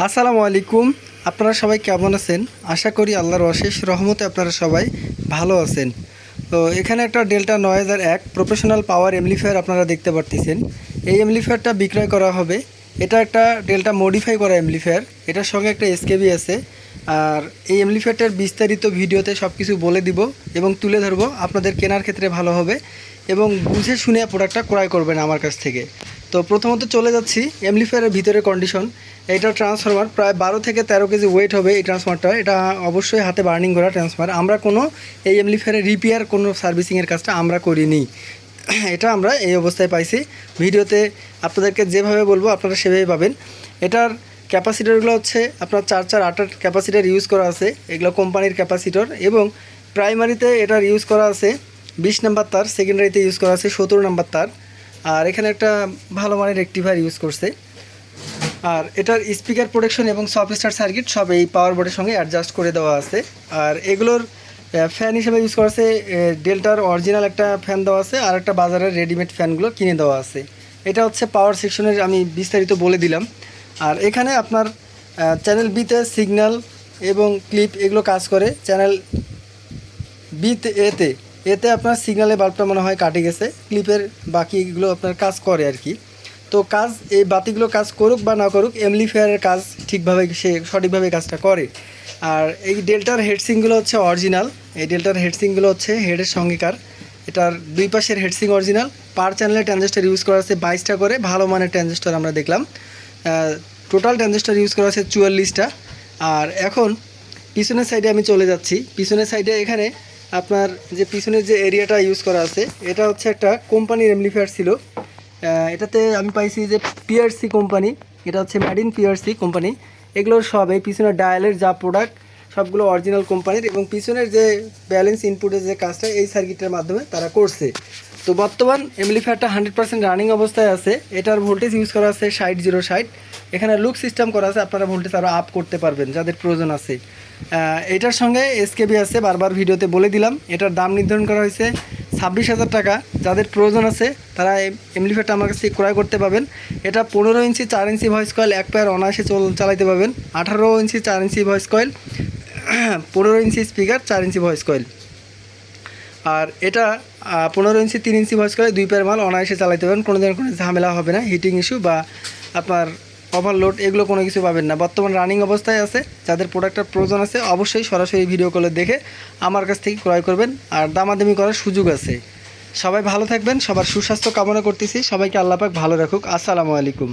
আসসালামু আলাইকুম। আপনারা সবাই কেমন আছেন? আশা করি আল্লাহর অশেষ রহমতে আপনারা সবাই ভালো আছেন। তো এখানে একটা ডেল্টা 9001 প্রফেশনাল পাওয়ার এমপ্লিফায়ার আপনারা দেখতে পারতেছেন। এই এমপ্লিফায়ারটা বিক্রয় করা হবে। এটা একটা ডেল্টা মডিফাই করা এমপ্লিফায়ার। এটার সঙ্গে একটা এসকেবি আছে। আর এই এমপ্লিফায়ারটার বিস্তারিত ভিডিওতে সব কিছু বলে দিব এবং তুলে ধরবো। আপনাদের কেনার ক্ষেত্রে ভালো হবে এবং বুঝে শুনে প্রোডাক্টটা ক্রয় করবেন আমার কাছ থেকে। তো প্রথমত চলে যাচ্ছি এমপ্লিফায়ারের ভিতরে কন্ডিশন। এটা ট্রান্সফরমার প্রায় 12 থেকে 13 কেজি ওয়েট হবে এই ট্রান্সফরমারটা। এটা অবশ্যই হাতে বার্নিং করা ট্রান্সফরমার। আমরা কোনো এই এমপ্লিফায়ারের রিপেয়ার কোনো সার্ভিসিংয়ের কাজটা আমরা করিনি। এটা আমরা এই অবস্থায় পাইছি। ভিডিওতে আপনাদেরকে যেভাবে বলবো আপনারা সেভাবেই পাবেন। এটার ক্যাপাসিটরগুলো হচ্ছে আপনার 448 ক্যাপাসিটার ইউজ করা আছে। এগুলো কোম্পানির ক্যাপাসিটর এবং প্রাইমারিতে এটার ইউজ করা আছে 20 নাম্বার তার, সেকেন্ডারিতে ইউজ করা আছে 17 নাম্বার তার। আর এখানে একটা ভালো মানের রেকটিফায়ার ইউজ করছে। আর এটার স্পিকার প্রোটেকশন এবং সফট স্টার্ট সার্কিট সব এই পাওয়ার বোর্ডের সঙ্গে অ্যাডজাস্ট করে দেওয়া আছে। আর এগুলোর ফ্যান হিসেবে ইউজ করা আছে ডেল্টার অরিজিনাল একটা ফ্যান দেওয়া আছে, আর একটা বাজারের রেডিমেড ফ্যানগুলো কিনে দেওয়া আছে। এটা হচ্ছে পাওয়ার সেকশনের আমি বিস্তারিত বলে দিলাম। আর এখানে আপনার চ্যানেল বিতে সিগন্যাল এবং ক্লিপ এগুলো কাজ করে। চ্যানেল বিতে এতে আপনার সিগন্যালে বাল্বটা মনে হয় কাটে গেছে, ক্লিপের বাকিগুলো আপনার কাজ করে আর কি। তো কাজ এই বাতিগুলো কাজ করুক বা না করুক, এমপ্লিফায়ারের কাজ ঠিকভাবে সে সঠিকভাবে কাজটা করে। আর এই ডেল্টার হেডসিংগুলো হচ্ছে অরিজিনাল। এই ডেল্টার হেডসিংগুলো হচ্ছে হেডের সঙ্গেকার। এটার দুই পাশের হেডসিং অরিজিনাল। পার চ্যানেলে ট্রানজিস্টার ইউজ করা আছে 22টা করে, ভালো মানের ট্রানজিস্টার আমরা দেখলাম। টোটাল ট্রানজিস্টার ইউজ করা আছে 44টা। আর এখন পিছনের সাইডে আমি চলে যাচ্ছি। পিছনের সাইডে এখানে আপনার যে পিছনের যে এরিয়াটা ইউজ করা আছে, এটা হচ্ছে একটা কোম্পানির এমপ্লিফায়ার ছিল। এটাতে আমি পাইছি যে পিআরসি কোম্পানি, এটা হচ্ছে মেড ইন পিআরসি কোম্পানি। এগুলোর সব এই পিছনের ডায়ালের যা প্রোডাক্ট সবগুলো অরিজিনাল কোম্পানির, এবং পিছনের যে ব্যালেন্স ইনপুটের যে কাজটা এই সার্কিটের মাধ্যমে তারা করছে। তো বর্তমান এমপ্লিফায়ারটা 100% রানিং অবস্থায় আছে। এটার ভোল্টেজ ইউজ করা আছে 60/60। এখানে লুক সিস্টেম করা আছে, আপনারা ভোল্টেজ আরও আপ করতে পারবেন যাদের প্রয়োজন আছে। এটার সঙ্গে এসকেবি আছে, বারবার ভিডিওতে বলে দিলাম। এটার দাম নির্ধারণ করা হয়েছে 26,000 টাকা। যাদের প্রয়োজন আছে তারা এই এমপ্লিফায়ারটা আমার কাছে ক্রয় করতে পারবেন। এটা 15 ইঞ্চি 4 ইঞ্চি ভয়েস কয়েল এক পেয়ার অনায়াসে চালাতে পারবেন। 18 ইঞ্চি 4 inch voice coil, 15 inch speaker 4 inch voice coil. আর এটা 15 ইঞ্চি 3 ইঞ্চি ভয়েস কয়েল দুই পেয়ার মাল অনায়াসে চালাতে পারবেন। কোনো দিন কোনো ঝামেলা হবে না, হিটিং ইস্যু বা আপনার ওভারলোড এগুলো কোনো কিছু পাবেন না। বর্তমান রানিং অবস্থায় আছে। যাদের প্রোডাক্টের প্রয়োজন আছে অবশ্যই সরাসরি ভিডিও কলে দেখে আমার কাছ থেকে ক্রয় করবেন, আর দামাদামি করার সুযোগ আছে। সবাই ভালো থাকবেন, সবার সুস্বাস্থ্য কামনা করতেছি। সবাইকে আল্লাহ পাক ভালো রাখুক। আসসালামু আলাইকুম।